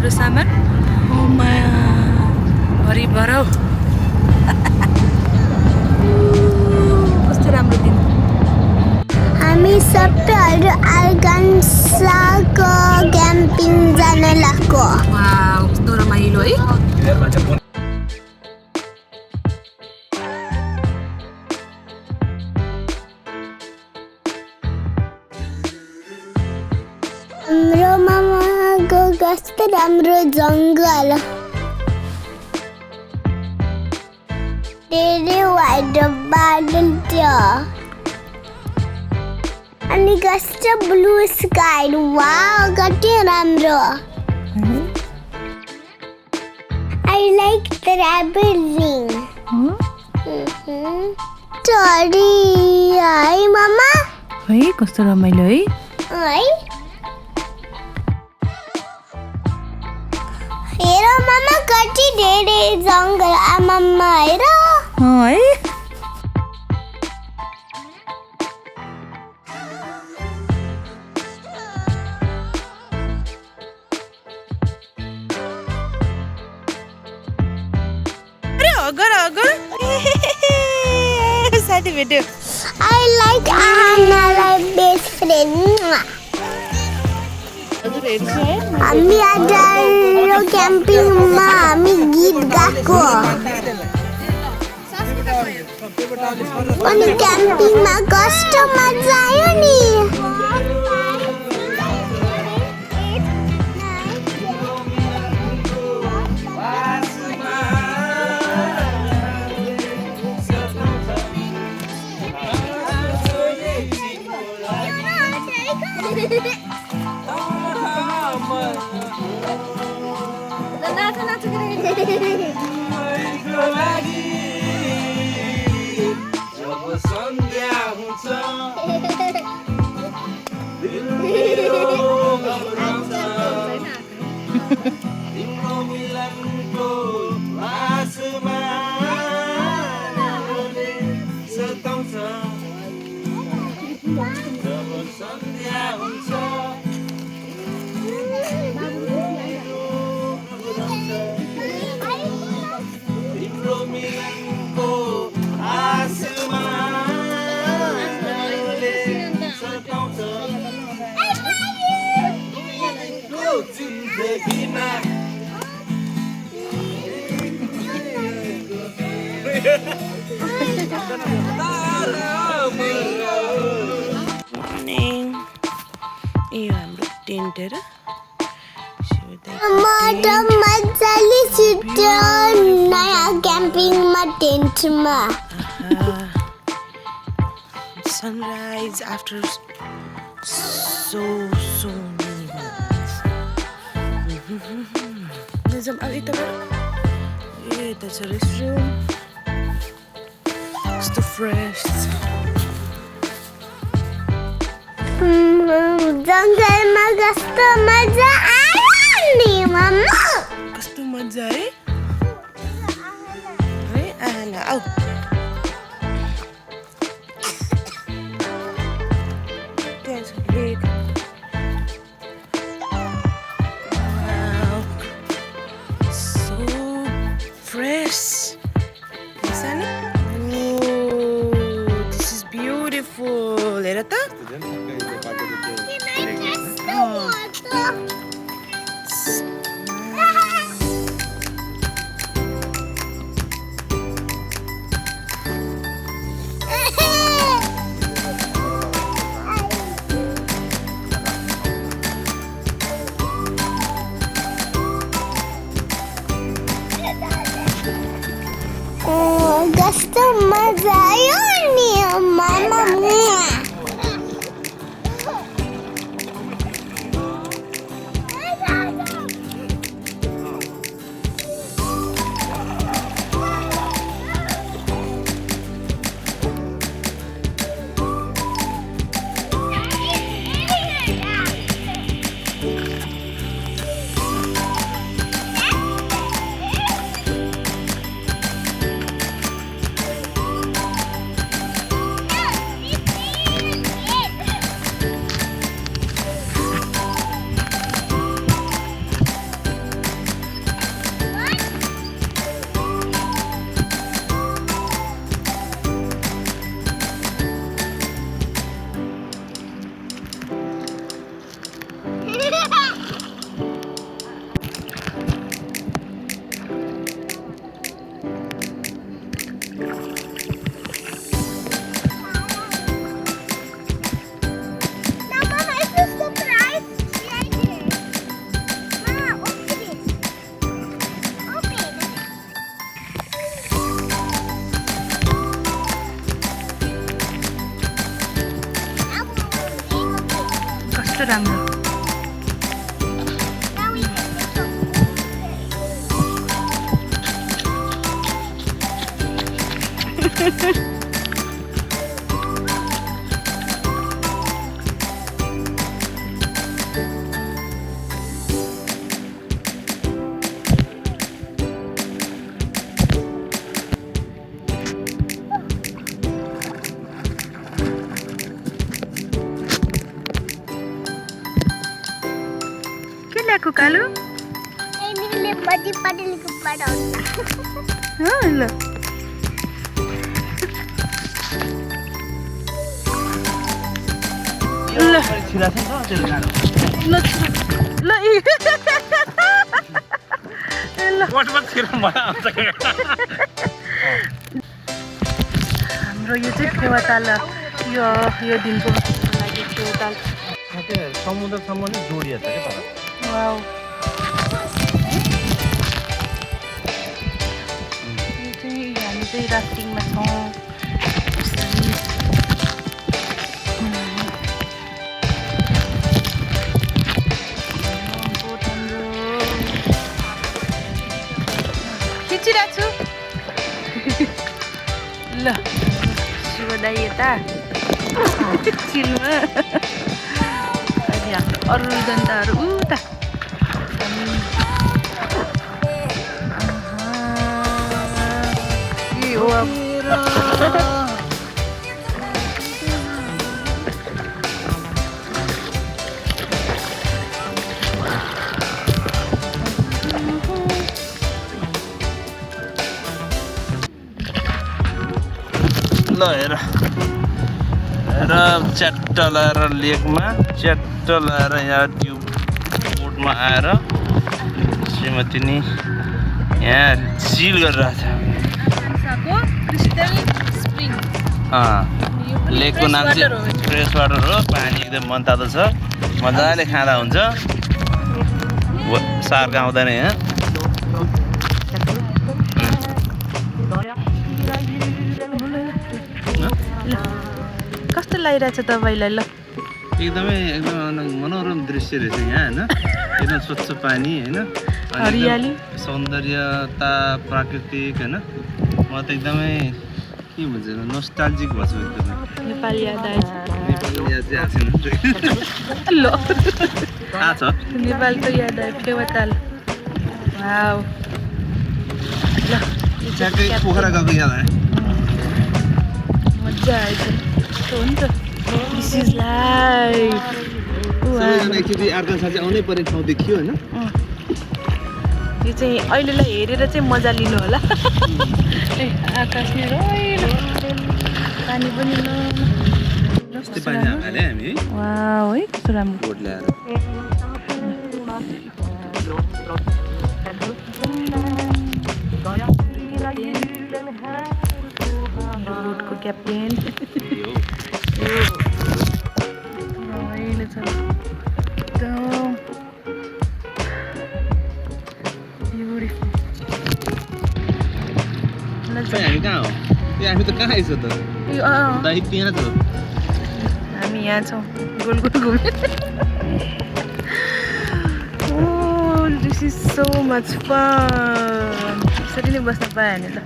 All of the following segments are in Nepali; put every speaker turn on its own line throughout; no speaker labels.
हाम्रो सामान भरिभर कस्तो राम्रो दिन
हामी सबैहरू आर्गान्साको क्याम्पिङ जान लाग्यो
कस्तो रमाइलो है
हाम्रो मामाको कस्तो राम्रो जङ्गल धेरै वाइड बादल थियो अनि कस्तो ब्लू स्काई वाउ कति राम्रो आई लाइक ट्राभलिङ सरी है मामा
है कस्तो रमाइलो है
है हेर मामा कति धेरै जङ्गल आमामा हेर
है अगर अगर साथी भेट्यो
आई लाइक आनालाई बेस्ट फ्रेन्ड हामी आज क्याम्पिङमा हामी गीत गाएको अनि क्याम्पिङमा कस्तो मजा आयो नि
यो हाम्रो टेन्ट हेर
म त मजाले सुत्यो नयाँ क्याम्पिङमा टेन्टमा
sunrise after so many months. Nazam alita ba? Yeah, that's a restroom. It's too fresh.
जङ्गलमा कस्तो मजा आयो नि मम्मा
कस्तो मजा है आना आऊ That's great. Wow. So fresh. Isn't it? Oh, this is beautiful. Lerata? ल्याएको कालु
एनीले बडी पडलेको पढाउँछ
ल ल ल हाम्रो यो चाहिँ फेवाताल यो दिनको लागि फेवाताल
समुद्रसम्म नै जोडिएको छ क्या तर
वाउ हामी चाहिँ राफ्टिङमा छौँ खिचिरहेको छु ल शिवदाई यता चिलमा अनि हाम्रो अरू जनताहरू उता यही हो अब
ल हेर च्याट्ट लाएर लेकमा च्याट्ट लाएर यहाँ त्यो बोटमा आएर श्रीमती नि यहाँ चिल गरिरहेको छ लेकको नाम चाहिँ फ्रेस वाटर हो पानी एकदम मनतातो छ मजाले खाँदा हुन्छ सार्क आउँदैन यहाँ
कस्तो लागिरहेछ तपाईँलाई ल
एकदमै मनोरम दृश्य रहेछ यहाँ होइन एकदम स्वच्छ पानी होइन
हरियाली
सौन्दर्यता प्राकृतिक होइन म त एकदमै के भन्छ नोस्टाल्जिक भएको छु एकदमै
नेपाल याद आएछ
नेपाली याद चाहिँ आएको छैन
ल
थाहा छ
नेपालको याद आयो फेवाताल वाउ ल
ठ्याक्कै पोखरा गएको याद आयो
मजा आएछ हुन्छ दिस इज लाइफ
एकचोटि अर्को साथी आउनै पर्ने ठाउँ देखियो होइन
यो चाहिँ अहिलेलाई हेरेर चाहिँ मजा लिनु होला ए आकाश नि रहिलो पानी पनि
यस्तै पानी हाल्यो हामी है
वाउ है कस्तो राम्रो
बोट ल्याएर
बोटको क्याप्टेन रमाइलो छ एकदम
हामी कहाँ हो ए हामी त कहाँ आइसक्यो त दाइ त्यहाँ छ
हामी यहाँ छौँ गोल गोल घुम्यो this is so much fun यसरी नै बस्न पायो भने ल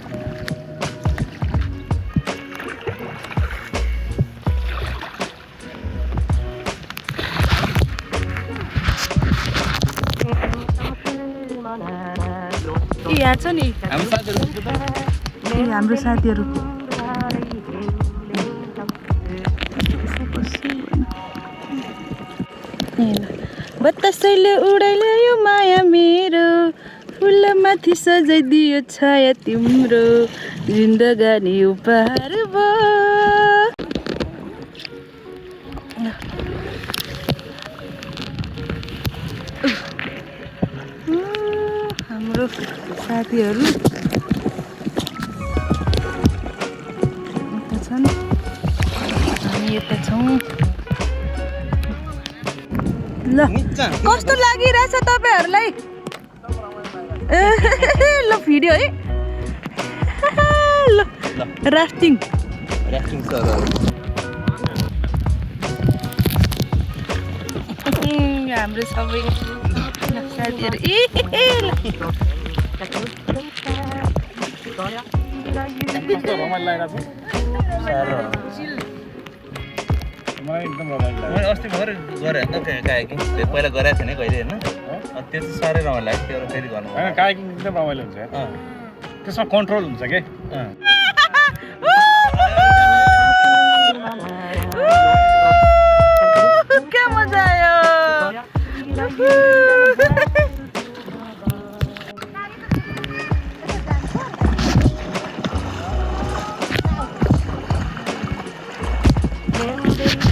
यहाँ छ नि हाम्रो साथीहरू बतासैले उडाइल्यायो माया मेरो फुलमाथि सजाइदियो छाया तिम्रो जिन्दगानी उपहार हाम्रो साथीहरू यता छन् हामी यता छौँ ल कस्तो लागिरहेछ तपाईँहरूलाई ल भिडियो है ल राफ्टिङ हाम्रो सबै साथीहरू
मैले अस्ति भर्खर गरेँ होइन कायाकिङ त्यो पहिला गरेको थिएन कहिले होइन त्यो चाहिँ साह्रै रमाइलो लाग्यो त्यो फेरि गर्नु
होइन कायाकिङ एकदम रमाइलो हुन्छ त्यसमा कन्ट्रोल हुन्छ के
क्या मजा आयो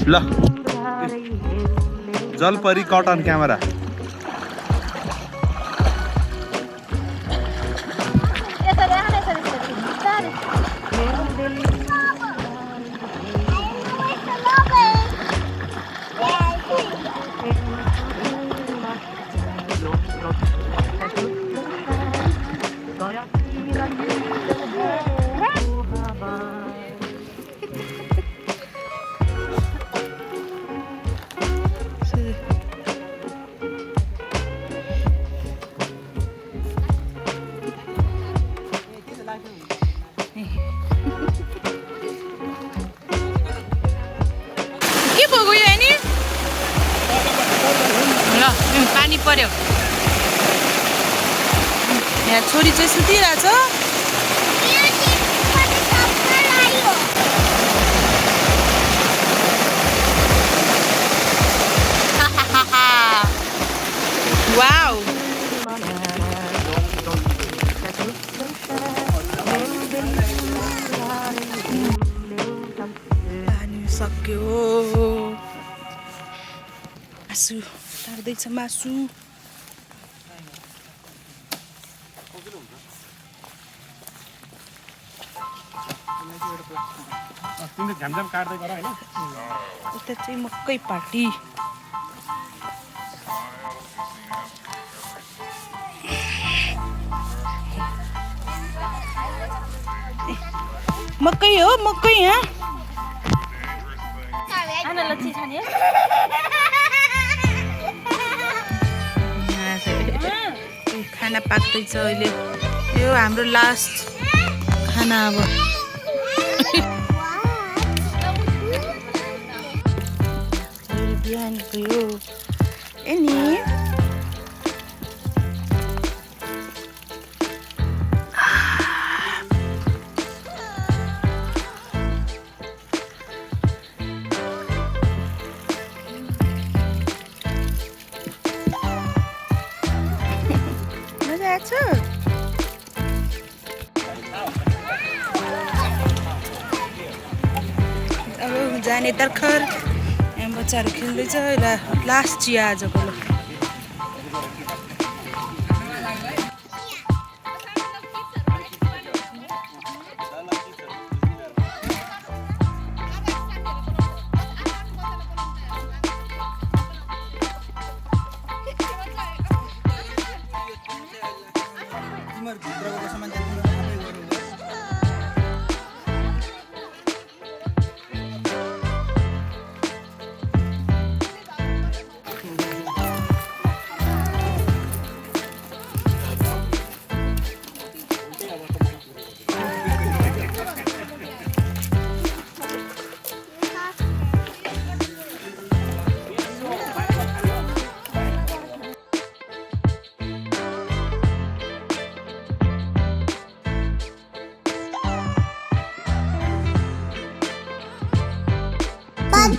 ल जलपरी कट अन क्यामेरा
पानी पर्यो यहाँ छोरी चाहिँ सुतिरहेछ वाउ पानी सक्यो मासु तार्दैछ मासु
तिमीले झ्यामझ्याम काट्दै गर हैन
उता चाहिँ मकै पार्टी मकै हो मकै यहाँ खाना पाक्दैछ अहिले यो हाम्रो लास्ट खाना अब बिहान भयो ए नि मजा आएको छ अब जाने तर्खर यहाँ बच्चाहरू खेल्दैछ लास्ट चिया आजको ल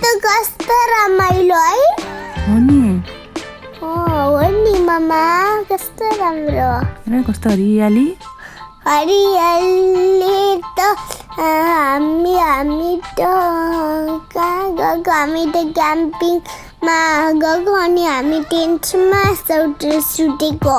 त कस्तो रमाइलो है
हो नि
हो नि मामा कस्तो राम्रो
कस्तो हरियाली
हरियाली त हामी त कहाँ गएको हामी त क्याम्पिङमा गएको अनि हामी टेन्टमा सुतेको